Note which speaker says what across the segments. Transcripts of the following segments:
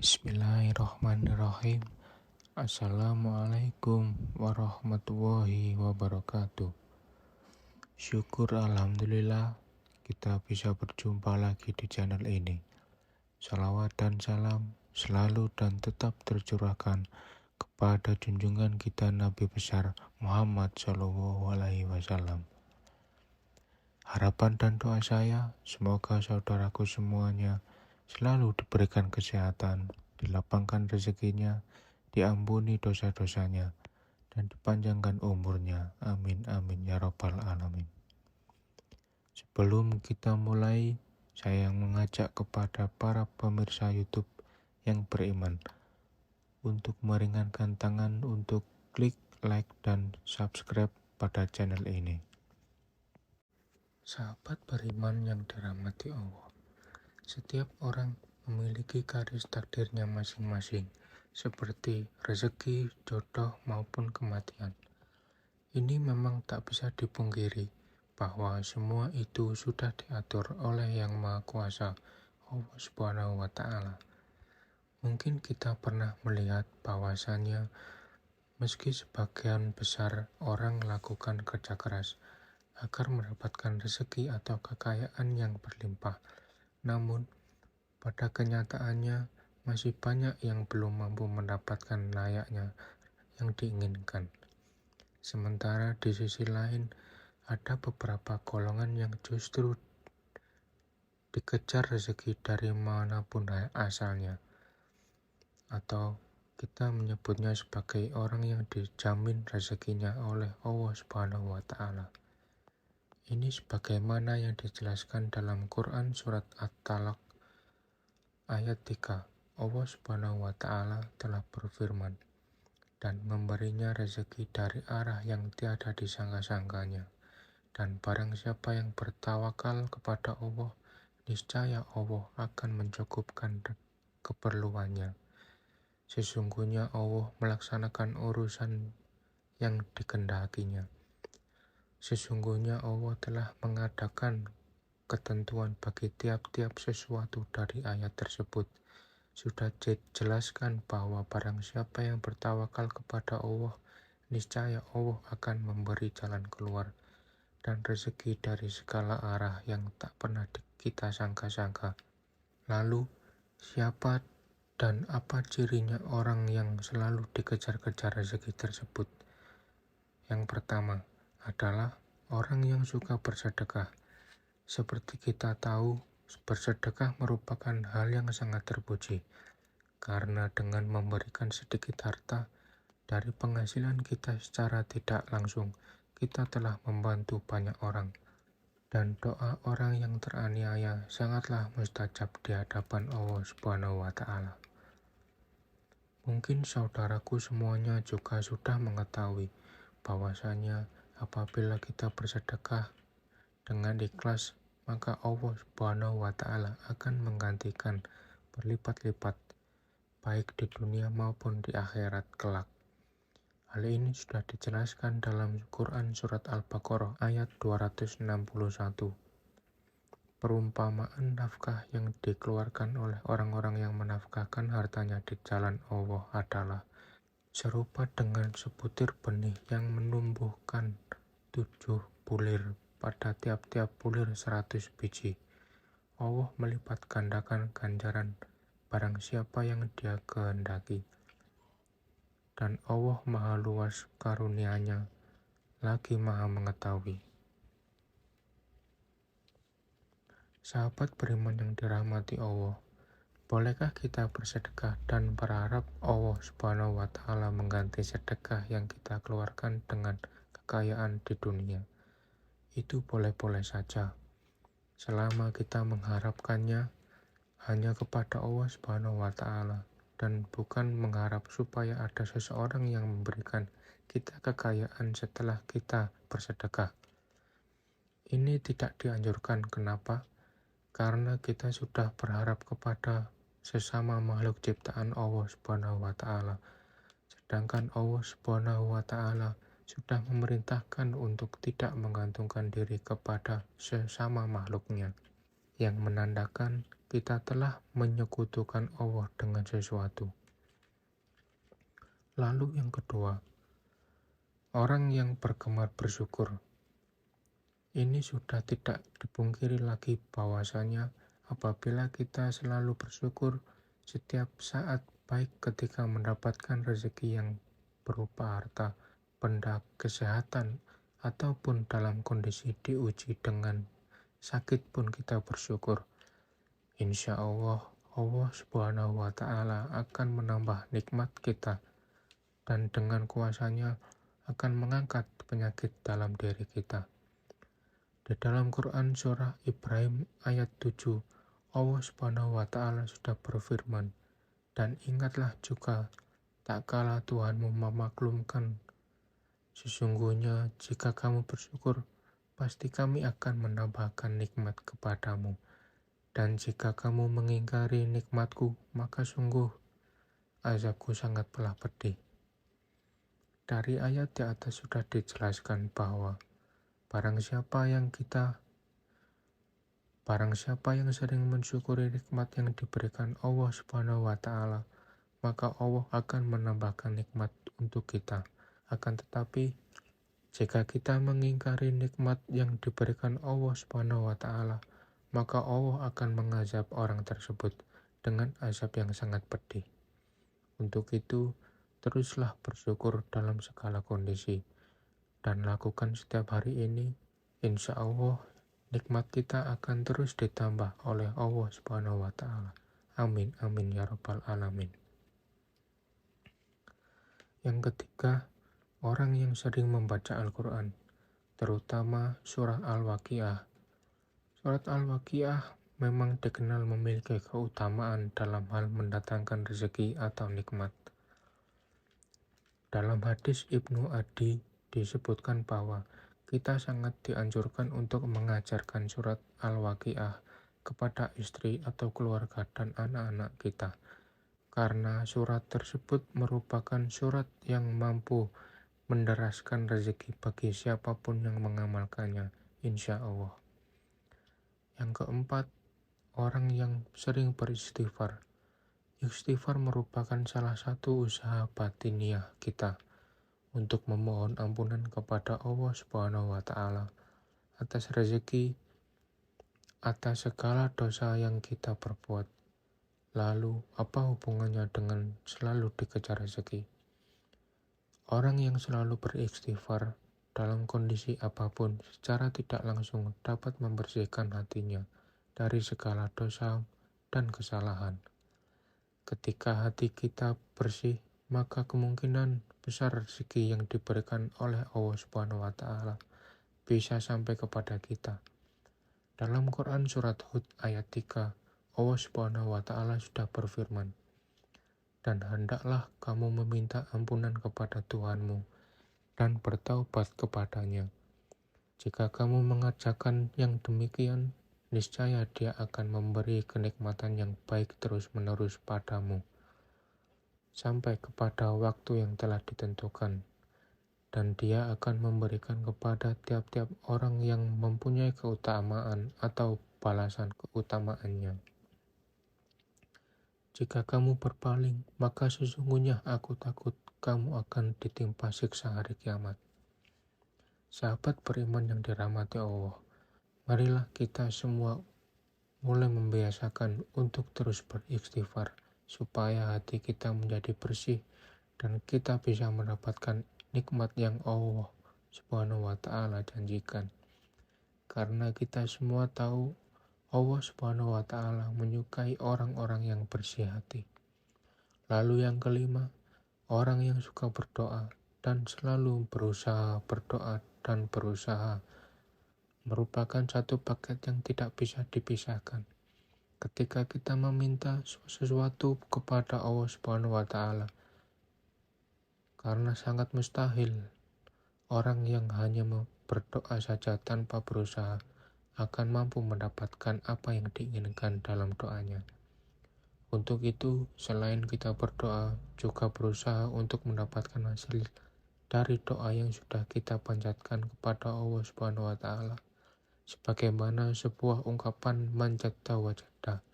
Speaker 1: Bismillahirrahmanirrahim. Assalamualaikum warahmatullahi wabarakatuh. Syukur alhamdulillah kita bisa berjumpa lagi di channel ini. Salawat dan salam selalu dan tetap tercurahkan kepada junjungan kita Nabi besar Muhammad SAW. Harapan dan doa saya semoga saudaraku semuanya selalu diberikan kesehatan, dilapangkan rezekinya, diampuni dosa-dosanya, dan dipanjangkan umurnya. Amin, amin, ya rabbal alamin. Sebelum kita mulai, saya mengajak kepada para pemirsa YouTube yang beriman untuk meringankan tangan untuk klik like dan subscribe pada channel ini. Sahabat beriman yang dirahmati Allah, setiap orang memiliki garis takdirnya masing-masing, seperti rezeki, jodoh, maupun kematian. Ini memang tak bisa dipungkiri bahwa semua itu sudah diatur oleh Yang Maha Kuasa, Allah Subhanahu wa Ta'ala. Mungkin kita pernah melihat bahwasannya meski sebagian besar orang melakukan kerja keras agar mendapatkan rezeki atau kekayaan yang berlimpah, namun pada kenyataannya masih banyak yang belum mampu mendapatkan layaknya yang diinginkan. Sementara di sisi lain ada beberapa golongan yang justru dikejar rezeki dari manapun asalnya, atau kita menyebutnya sebagai orang yang dijamin rezekinya oleh Allah Subhanahu wa Ta'ala. Ini sebagaimana yang dijelaskan dalam Quran surat At-Talaq ayat 3. Allah Subhanahu wa Ta'ala telah berfirman, dan memberinya rezeki dari arah yang tiada disangka-sangkanya. Dan barang siapa yang bertawakal kepada Allah, niscaya Allah akan mencukupkan keperluannya. Sesungguhnya Allah melaksanakan urusan yang dikehendakinya. Sesungguhnya Allah telah mengadakan ketentuan bagi tiap-tiap sesuatu dari ayat tersebut. Sudah dijelaskan bahwa barang siapa yang bertawakal kepada Allah, niscaya Allah akan memberi jalan keluar dan rezeki dari segala arah yang tak pernah kita sangka-sangka. Lalu, siapa dan apa cirinya orang yang selalu dikejar-kejar rezeki tersebut? Yang pertama adalah orang yang suka bersedekah. Seperti kita tahu, bersedekah merupakan hal yang sangat terpuji, karena dengan memberikan sedikit harta dari penghasilan kita secara tidak langsung, kita telah membantu banyak orang. Dan doa orang yang teraniaya sangatlah mustajab di hadapan Allah Subhanahu wa Ta'ala. Mungkin saudaraku semuanya juga sudah mengetahui bahwasanya apabila kita bersedekah dengan ikhlas, maka Allah Subhanahu wa Ta'ala akan menggantikan berlipat-lipat, baik di dunia maupun di akhirat kelak. Hal ini sudah dijelaskan dalam Quran surat Al-Baqarah ayat 261. Perumpamaan nafkah yang dikeluarkan oleh orang-orang yang menafkahkan hartanya di jalan Allah adalah serupa dengan sebutir benih yang menumbuhkan 7 bulir, pada tiap-tiap bulir 100 biji. Allah melipat gandakan ganjaran barang siapa yang Dia kehendaki. Dan Allah maha luas karunia-Nya, lagi maha mengetahui. Sahabat beriman yang dirahmati Allah, bolehkah kita bersedekah dan berharap Allah Subhanahu wa Ta'ala mengganti sedekah yang kita keluarkan dengan kekayaan di dunia? Itu boleh-boleh saja, selama kita mengharapkannya hanya kepada Allah Subhanahu wa Ta'ala, dan bukan mengharap supaya ada seseorang yang memberikan kita kekayaan setelah kita bersedekah. Ini tidak dianjurkan. Kenapa? Karena kita sudah berharap kepada sesama makhluk ciptaan Allah Subhanahu wa Ta'ala, sedangkan Allah Subhanahu wa Ta'ala sudah memerintahkan untuk tidak menggantungkan diri kepada sesama makhluknya, yang menandakan kita telah menyekutukan Allah dengan sesuatu. Lalu yang kedua, orang yang bergemar bersyukur. Ini sudah tidak dipungkiri lagi bahwasanya apabila kita selalu bersyukur setiap saat, baik ketika mendapatkan rezeki yang berupa harta, benda, kesehatan, ataupun dalam kondisi diuji dengan sakit pun kita bersyukur. Insya Allah, Allah Subhanahu wa Ta'ala akan menambah nikmat kita dan dengan kuasanya akan mengangkat penyakit dalam diri kita. Di dalam Quran surah Ibrahim ayat 7, Allah Subhanahu wa Ta'ala sudah berfirman, dan ingatlah juga tak kala Tuhanmu memaklumkan, sesungguhnya jika kamu bersyukur, pasti kami akan menambahkan nikmat kepadamu. Dan jika kamu mengingkari nikmatku, maka sungguh azabku sangat belah pedih. Dari ayat di atas sudah dijelaskan bahwa barang siapa yang sering mensyukuri nikmat yang diberikan Allah Subhanahu wa Ta'ala, maka Allah akan menambahkan nikmat untuk kita. Akan tetapi, jika kita mengingkari nikmat yang diberikan Allah Subhanahu wa Ta'ala, maka Allah akan mengazab orang tersebut dengan azab yang sangat pedih. Untuk itu, teruslah bersyukur dalam segala kondisi dan lakukan setiap hari ini. Insya Allah, nikmat kita akan terus ditambah oleh Allah Subhanahu wa Ta'ala. Amin, amin ya rabbal alamin. Yang ketiga, orang yang sering membaca Al-Quran, terutama surah Al-Waqiah. Surat Al-Waqiah memang dikenal memiliki keutamaan dalam hal mendatangkan rezeki atau nikmat. Dalam hadis Ibnu Adi disebutkan bahwa kita sangat dianjurkan untuk mengajarkan surat Al-Waqiah kepada istri atau keluarga dan anak-anak kita, karena surat tersebut merupakan surat yang mampu menderaskan rezeki bagi siapapun yang mengamalkannya, insya Allah. Yang keempat, orang yang sering beristighfar. Istighfar merupakan salah satu usaha batiniah kita untuk memohon ampunan kepada Allah Subhanahu wa Ta'ala atas rezeki, atas segala dosa yang kita perbuat. Lalu, apa hubungannya dengan selalu dikejar rezeki? Orang yang selalu beristighfar dalam kondisi apapun secara tidak langsung dapat membersihkan hatinya dari segala dosa dan kesalahan. Ketika hati kita bersih, maka kemungkinan besar rezeki yang diberikan oleh Allah Subhanahu wa Ta'ala bisa sampai kepada kita. Dalam Quran surat Hud ayat 3, Allah Subhanahu wa Ta'ala sudah berfirman, dan hendaklah kamu meminta ampunan kepada Tuhanmu dan bertaubat kepadanya. Jika kamu mengerjakan yang demikian, niscaya Dia akan memberi kenikmatan yang baik terus-menerus padamu, sampai kepada waktu yang telah ditentukan. Dan Dia akan memberikan kepada tiap-tiap orang yang mempunyai keutamaan atau balasan keutamaannya. Jika kamu berpaling, maka sesungguhnya aku takut kamu akan ditimpa siksa hari kiamat. Sahabat beriman yang dirahmati Allah, marilah kita semua mulai membiasakan untuk terus beristighfar, supaya hati kita menjadi bersih dan kita bisa mendapatkan nikmat yang Allah Subhanahu wa Ta'ala janjikan. Karena kita semua tahu Allah Subhanahu wa Ta'ala menyukai orang-orang yang bersih hati. Lalu yang kelima, orang yang suka berdoa dan selalu berusaha berdoa dan berusaha merupakan satu paket yang tidak bisa dipisahkan. Ketika kita meminta sesuatu kepada Allah Subhanahu wa Ta'ala, karena sangat mustahil orang yang hanya berdoa saja tanpa berusaha akan mampu mendapatkan apa yang diinginkan dalam doanya. Untuk itu, selain kita berdoa, juga berusaha untuk mendapatkan hasil dari doa yang sudah kita panjatkan kepada Allah Subhanahu wa Ta'ala. Sebagaimana sebuah ungkapan man jadda wajada,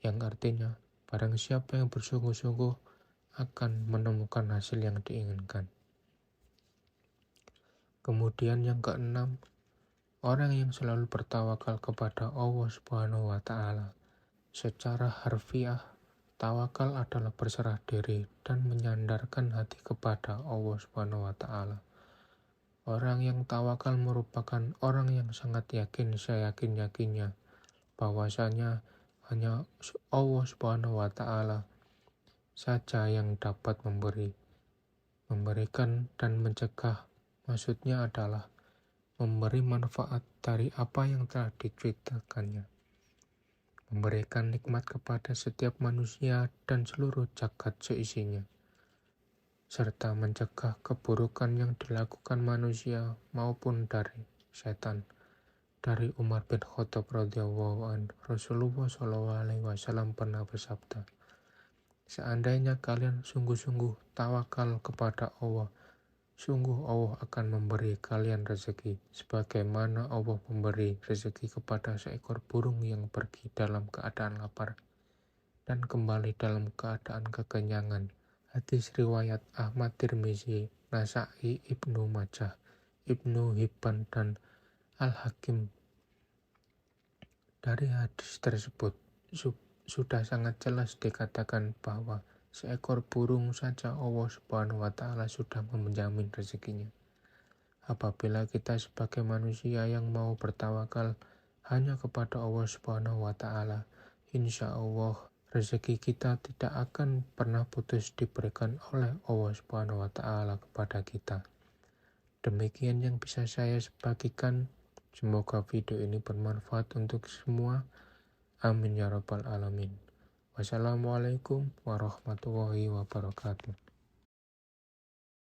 Speaker 1: yang artinya barang siapa yang bersungguh-sungguh akan menemukan hasil yang diinginkan. Kemudian yang keenam, orang yang selalu bertawakal kepada Allah Subhanahu wa Ta'ala. Secara harfiah, tawakal adalah berserah diri dan menyandarkan hati kepada Allah Subhanahu wa Ta'ala. Orang yang tawakal merupakan orang yang sangat yakin seyakin-yakinnya bahwasanya hanya Allah Subhanahu wa Ta'ala saja yang dapat memberikan dan mencegah. Maksudnya adalah memberi manfaat dari apa yang telah diciptakannya, memberikan nikmat kepada setiap manusia dan seluruh jagat seisinya, serta mencegah keburukan yang dilakukan manusia maupun dari setan. Dari Umar bin Khattab radhiyallahu anhu, Rasulullah SAW pernah bersabda, seandainya kalian sungguh-sungguh tawakal kepada Allah, sungguh Allah akan memberi kalian rezeki, sebagaimana Allah memberi rezeki kepada seekor burung yang pergi dalam keadaan lapar dan kembali dalam keadaan kekenyangan. Hadis riwayat Ahmad, Tirmizi, Nasa'i, Ibnu Majah, Ibnu Hibban, dan Al-Hakim. Dari hadis tersebut sudah sangat jelas dikatakan bahwa seekor burung saja Allah Subhanahu wa Ta'ala sudah menjamin rezekinya. Apabila kita sebagai manusia yang mau bertawakal hanya kepada Allah Subhanahu wa Ta'ala, insya Allah rezeki kita tidak akan pernah putus diberikan oleh Allah Subhanahu wa Ta'ala kepada kita. Demikian yang bisa saya bagikan. Semoga video ini bermanfaat untuk semua. Amin ya rabbal alamin. Wassalamualaikum warahmatullahi wabarakatuh.